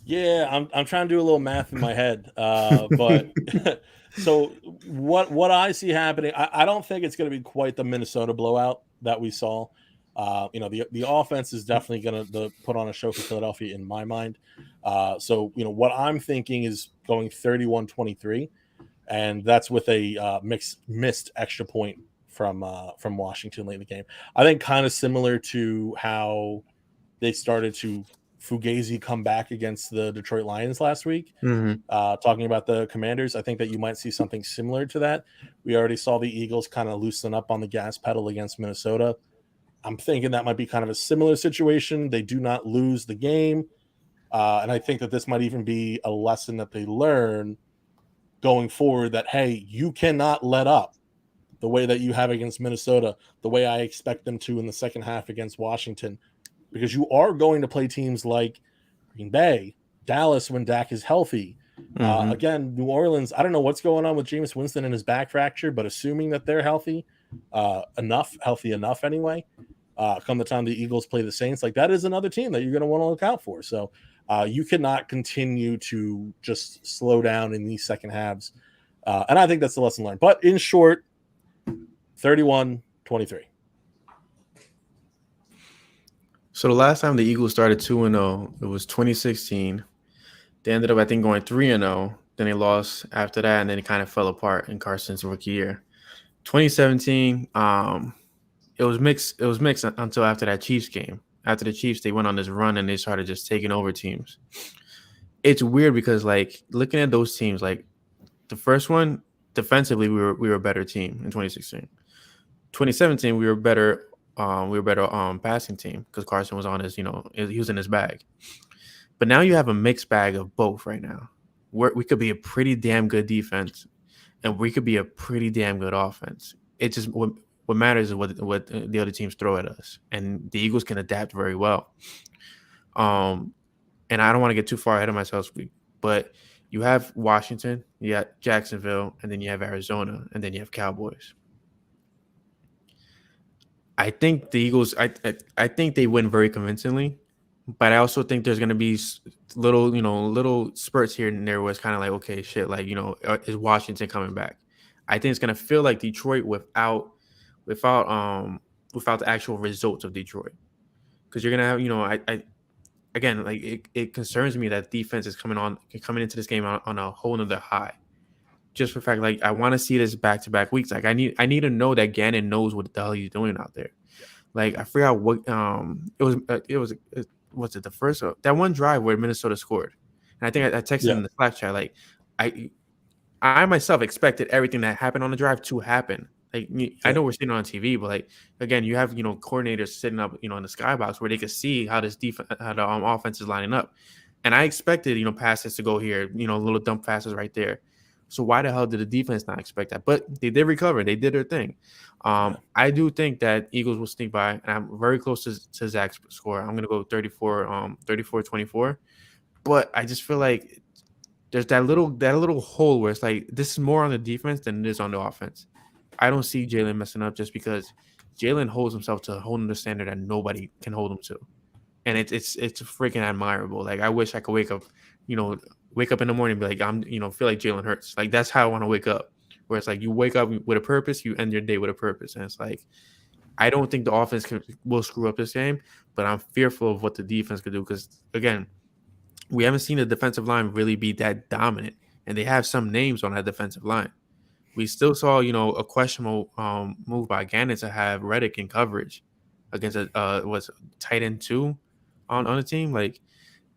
Yeah, I'm trying to do a little math in my head, but so what I see happening, I don't think it's going to be quite the Minnesota blowout that we saw. The offense is definitely going to put on a show for Philadelphia in my mind. So what I'm thinking is going 31-23, and that's with a missed extra point from Washington late in the game. I think kind of similar to how they started to Fugazi come back against the Detroit Lions last week. Talking about the Commanders, I think that you might see something similar to that. We already saw the Eagles kind of loosen up on the gas pedal against Minnesota. I'm thinking that might be kind of a similar situation. They do not lose the game. And I think that this might even be a lesson that they learn going forward that, hey, you cannot let up the way that you have against Minnesota, the way I expect them to in the second half against Washington, because you are going to play teams like Green Bay, Dallas when Dak is healthy. Again, New Orleans, I don't know what's going on with Jameis Winston and his back fracture, but assuming that they're healthy enough anyway, come the time the Eagles play the Saints, like that is another team that you're going to want to look out for. So you cannot continue to just slow down in these second halves. And I think that's the lesson learned. But in short, 31-23. So the last time the Eagles started 2-0, it was 2016. They ended up, I think, going 3-0. Then they lost after that, and then it kind of fell apart in Carson's rookie year. 2017, it was mixed. It was mixed until after that Chiefs game. After the Chiefs, they went on this run and they started just taking over teams. It's weird because, like, looking at those teams, like the first one, defensively, we were a better team in 2016. 2017, we were better. Passing team because Carson was on his, he was in his bag. But now you have a mixed bag of both right now. We could be a pretty damn good defense, and we could be a pretty damn good offense. It just what matters is what the other teams throw at us, and the Eagles can adapt very well. And I don't want to get too far ahead of myself, but you have Washington, you got Jacksonville, and then you have Arizona, and then you have Cowboys. I think the Eagles, I think they win very convincingly, but I also think there's going to be little spurts here and there where it's kind of like, okay, shit, like, is Washington coming back? I think it's going to feel like Detroit without the actual results of Detroit, because you're going to have, again, like it concerns me that defense is coming into this game on a whole nother high. Just for the fact, like, I want to see this back-to-back weeks. Like, I need to know that Gannon knows what the hell he's doing out there. Like, I forgot what was it the first that one drive where Minnesota scored, and I think I texted in the Slack chat, like, I myself expected everything that happened on the drive to happen. Like, I know we're sitting on TV, but, like, again, you have coordinators sitting up in the skybox where they could see how this how the offense is lining up, and I expected passes to go here, little dump passes right there. So why the hell did the defense not expect that? But they did recover. They did their thing. I do think that Eagles will sneak by, and I'm very close to Zach's score. I'm going to go 34-24. But I just feel like there's that little hole where it's like this is more on the defense than it is on the offense. I don't see Jalen messing up just because Jalen holds himself to a whole other standard that nobody can hold him to. And it's freaking admirable. Like, I wish I could wake up in the morning and be like, feel like Jalen Hurts. Like, that's how I want to wake up. Where it's like you wake up with a purpose, you end your day with a purpose. And it's like, I don't think the offense will screw up this game, but I'm fearful of what the defense could do. Because, again, we haven't seen the defensive line really be that dominant. And they have some names on that defensive line. We still saw, a questionable move by Gannon to have Reddick in coverage against was tight end 2 on the team. Like,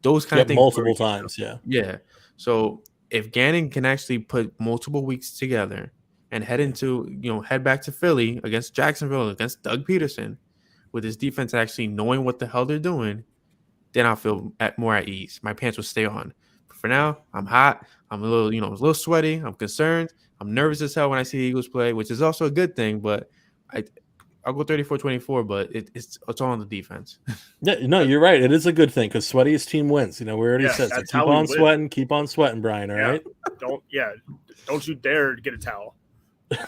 those kind of things multiple times. Yeah. So if Gannon can actually put multiple weeks together and head back to Philly against Jacksonville, against Doug Peterson, with his defense actually knowing what the hell they're doing, then I'll feel more at ease. My pants will stay on. But for now, I'm hot. I'm a little sweaty. I'm concerned. I'm nervous as hell when I see the Eagles play, which is also a good thing. But I'll go 34-24, but it's all on the defense. Yeah, no, you're right. It is a good thing because sweatiest team wins. We already said so. Keep on sweating, Brian. All right. Don't you dare get a towel.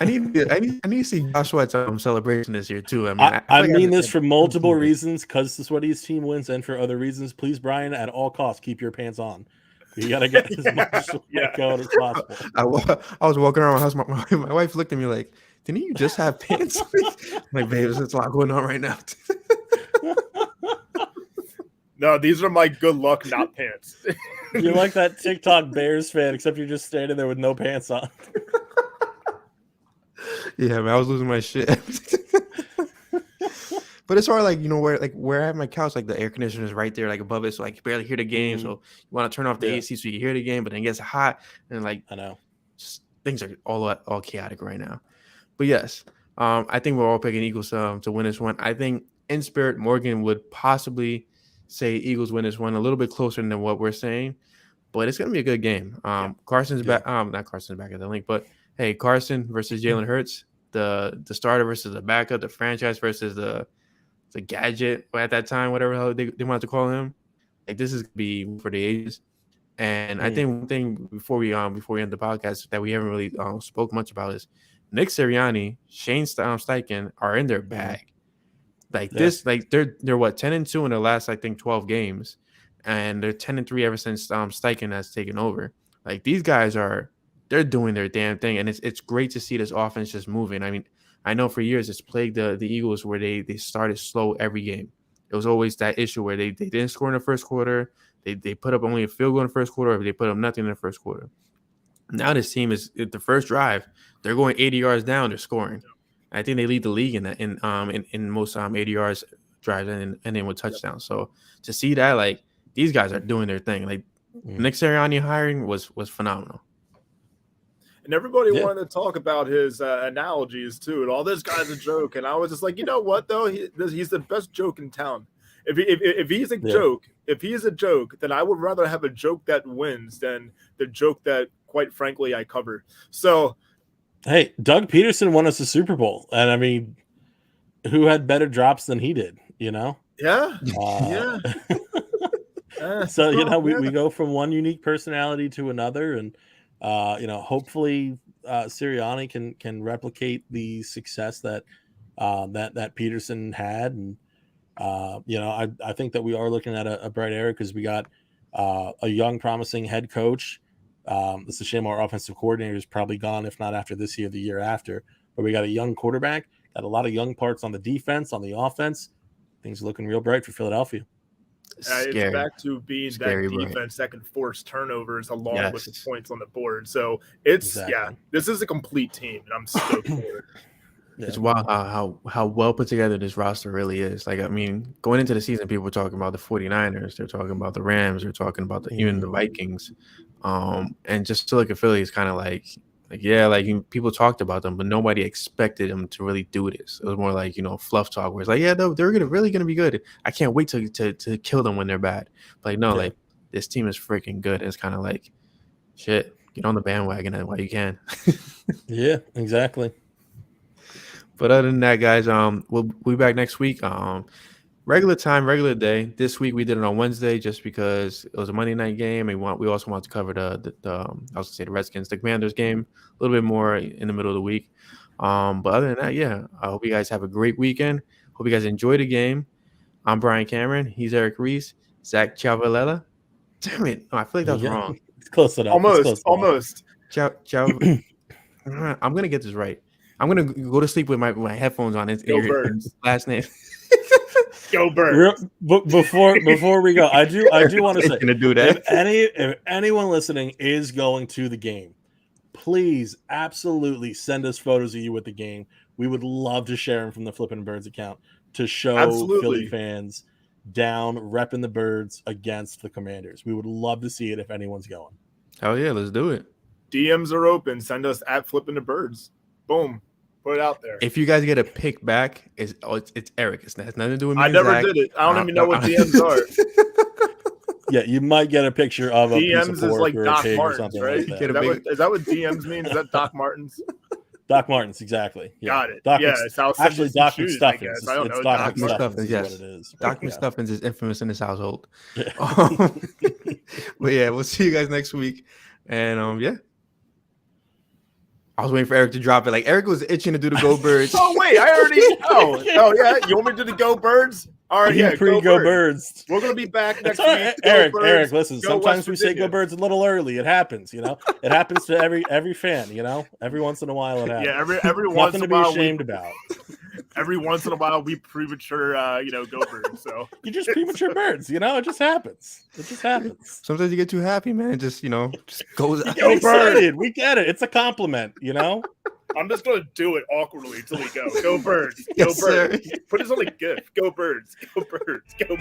I need to see Josh Sweat's celebration this year too. I mean this for multiple reasons, because the sweatiest team wins, and for other reasons. Please, Brian, at all costs, keep your pants on. You gotta get as much sweat going as possible. I was walking around my house. My wife looked at me like, "Didn't you just have pants?" I'm like, babe, there's a lot going on right now. No, these are my good luck, not pants. You're like that TikTok Bears fan, except you're just standing there with no pants on. Yeah, man, I was losing my shit. But it's hard, where I have my couch, like the air conditioner is right there, like above it, so I can barely hear the game. So you want to turn off the AC so you can hear the game, but then it gets hot, and I know things are all chaotic right now. But yes, I think we're all picking Eagles to win this one. I think in spirit, Morgan would possibly say Eagles win this one a little bit closer than what we're saying. but it's gonna be a good game. Carson's back. Not Carson's back at the link, but hey, Carson versus Jalen Hurts, the starter versus the backup, the franchise versus the gadget at that time, whatever the hell they wanted to call him. Like this is gonna be for the ages. And I think one thing before we end the podcast that we haven't really spoke much about is Nick Sirianni, Shane Steichen are in their bag. Like this, like they're what 10-2 in the last I think 12 games, and they're 10-3 ever since Steichen has taken over. Like these guys they're doing their damn thing, and it's great to see this offense just moving. I mean, I know for years it's plagued the Eagles where they started slow every game. It was always that issue where they didn't score in the first quarter. They put up only a field goal in the first quarter, or they put up nothing in the first quarter. Now this team is the first drive, they're going 80 yards down, they're scoring. I think they lead the league in that in most 80 yards drives and then with touchdowns. So to see that, like these guys are doing their thing. Like Nick Sirianni hiring was phenomenal. And everybody wanted to talk about his analogies too, and all this guy's a joke. And I was just like, you know what though, he's the best joke in town. If he's a joke, if he is a joke, then I would rather have a joke that wins than the joke that, quite frankly, I cover. So, hey, Doug Peterson won us a Super Bowl, and I mean, who had better drops than he did? You know? Yeah. So we go from one unique personality to another, and hopefully Sirianni can replicate the success that that Peterson had, and I think that we are looking at a bright era because we got a young, promising head coach. It's a shame our offensive coordinator is probably gone, if not after this year, the year after. But we got a young quarterback, got a lot of young parts on the defense, on the offense. Things are looking real bright for Philadelphia. It's back to being that defense that can force turnovers along with the points on the board. So this is a complete team, and I'm stoked for it. It's wild how well put together this roster really is. Like, I mean, going into the season, people were talking about the 49ers. They're talking about the Rams. They're talking about even the Vikings. And just to look at Philly is kind of like people talked about them, but nobody expected them to really do this. It was more like, fluff talk where it's like, they're really going to be good. I can't wait to kill them when they're bad. But like, no, like this team is freaking good. And it's kind of like, shit, get on the bandwagon while you can. Yeah, exactly. But other than that, guys, we'll be back next week. Regular time, regular day. This week we did it on Wednesday just because it was a Monday night game. And we also want to cover the Redskins, the Commanders game a little bit more in the middle of the week. But other than that, I hope you guys have a great weekend. Hope you guys enjoy the game. I'm Brian Cameron. He's Eric Reese. Zach Chavalella. Damn it! I feel like that was wrong. It's close enough. Almost. I'm gonna get this right. I'm gonna go to sleep with my headphones on. Go Birds. Last name. Go Birds. Before we go, I do want to say, gonna do that. If anyone listening is going to the game, please absolutely send us photos of you at the game. We would love to share them from the Flippin' Birds account to show Philly fans down repping the Birds against the Commanders. We would love to see it if anyone's going. Hell yeah, let's do it. DMs are open. Send us at Flippin' the Birds. Boom. Put it out there. If you guys get a pick back, it's Eric. It has nothing to do with me. I never did it. I don't even know what DMs are. Yeah, you might get a picture of a DMs piece of is like or Doc a Martens, right? Like that. Is that what DMs mean? Is that Doc Martens? Doc Martens, exactly. Yeah. Got it. Doc actually Doc McStuffins. I don't know. Doc McStuffins, yes. What it is. Doc McStuffins is infamous in this household. Yeah. But yeah, we'll see you guys next week. And I was waiting for Eric to drop it. Like Eric was itching to do the Go Birds. Oh wait, I already. Oh yeah. You want me to do the Go Birds? All right, yeah. Go Birds. We're gonna be back next week. Eric, listen. Sometimes we say Go Birds a little early. It happens, It happens to every fan, Every once in a while it happens. Yeah, every once in a while. Nothing to be ashamed about. Every once in a while we premature, Go Birds. So you just premature birds, It just happens. Sometimes you get too happy, man. It just goes out. Go Birds. We get it. It's a compliment, I'm just gonna do it awkwardly until we go. Go Birds. Go Yes, Birds. sir. Put us on a GIF. Go Birds. Go Birds. Go.